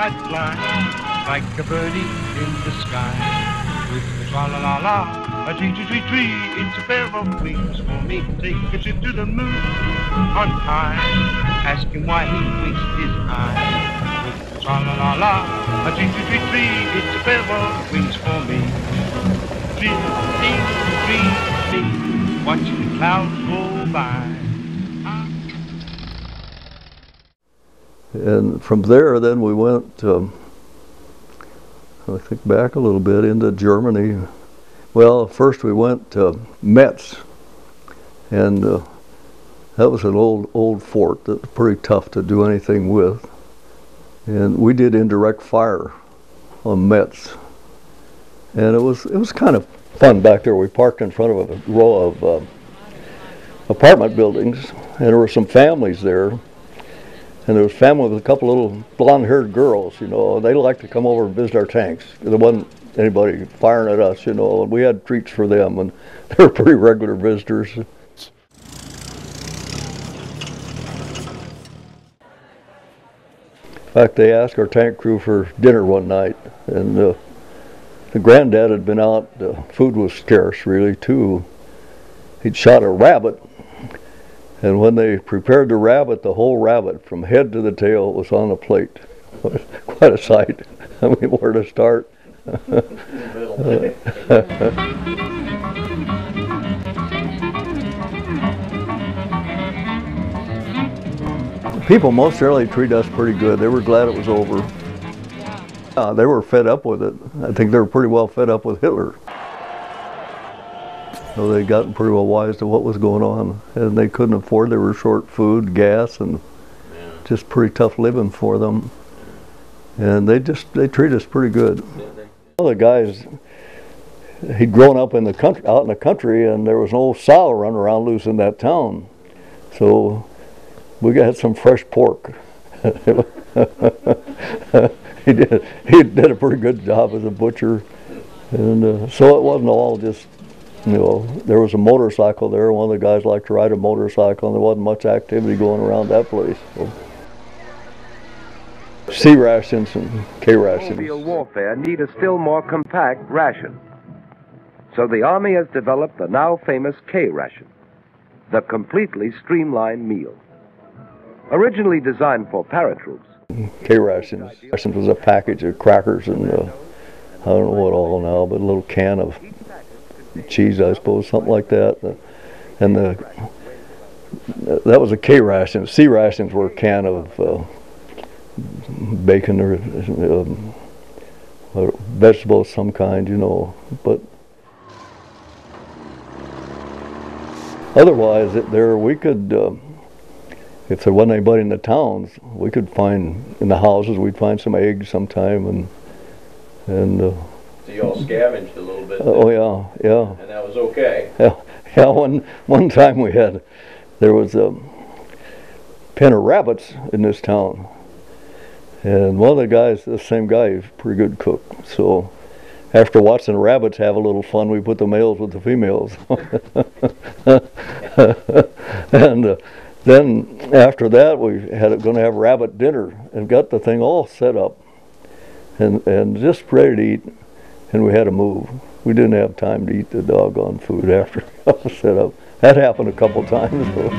I'd fly like a birdie in the sky with a tra-la-la-la, a tree, it's a pair of wings for me. Take a trip to the moon on high, ask him why he winks his eye. With a tra-la-la-la, a tree, it's a pair of wings for me. Drifting, watching the clouds go by. And from there, then we went, I think back a little bit into Germany. Well, first we went to Metz, and that was an old fort that was pretty tough to do anything with. And we did indirect fire on Metz, and it was kind of fun back there. We parked in front of a row of apartment buildings, and there were some families there. And there was a family with a couple little blonde-haired girls, you know. They liked to come over and visit our tanks. There wasn't anybody firing at us, you know. And we had treats for them, and they were pretty regular visitors. In fact, they asked our tank crew for dinner one night, and the granddad had been out. Food was scarce, really, too. He'd shot a rabbit. And when they prepared the rabbit, the whole rabbit, from head to the tail, was on the plate. Quite a sight. I mean, where to start? People most early treated us pretty good. They were glad it was over. They were fed up with it. I think they were pretty well fed up with Hitler. So they'd gotten pretty well wise to what was going on, and they couldn't afford. They were short food, gas, and just pretty tough living for them. And they treated us pretty good. One of the guys, he'd grown up in the country, out in the country, and there was an old sow running around loose in that town. So we got some fresh pork. He did a pretty good job as a butcher, and so it wasn't all just. You know, there was a motorcycle there. One of the guys liked to ride a motorcycle, and there wasn't much activity going around that place. So. C rations and K rations. Mobile warfare need a still more compact ration. So the Army has developed the now famous K ration, the completely streamlined meal. Originally designed for paratroops. K rations. Rations was a package of crackers and I don't know what all now, but a little can of cheese, I suppose, something like that. And that was a K ration. C rations were a can of bacon or vegetables of some kind, you know. But otherwise, we could, if there wasn't anybody in the towns, we could find in the houses. We'd find some eggs sometime, and. So you all scavenged a little bit. Oh yeah. And that was okay. Yeah. One time there was a pen of rabbits in this town, and one of the guys, the same guy, he's a pretty good cook. So after watching the rabbits have a little fun, we put the males with the females. And then after that, we going to have rabbit dinner and got the thing all set up and just ready to eat. And we had to move. We didn't have time to eat the doggone food after it was set up. That happened a couple times. So.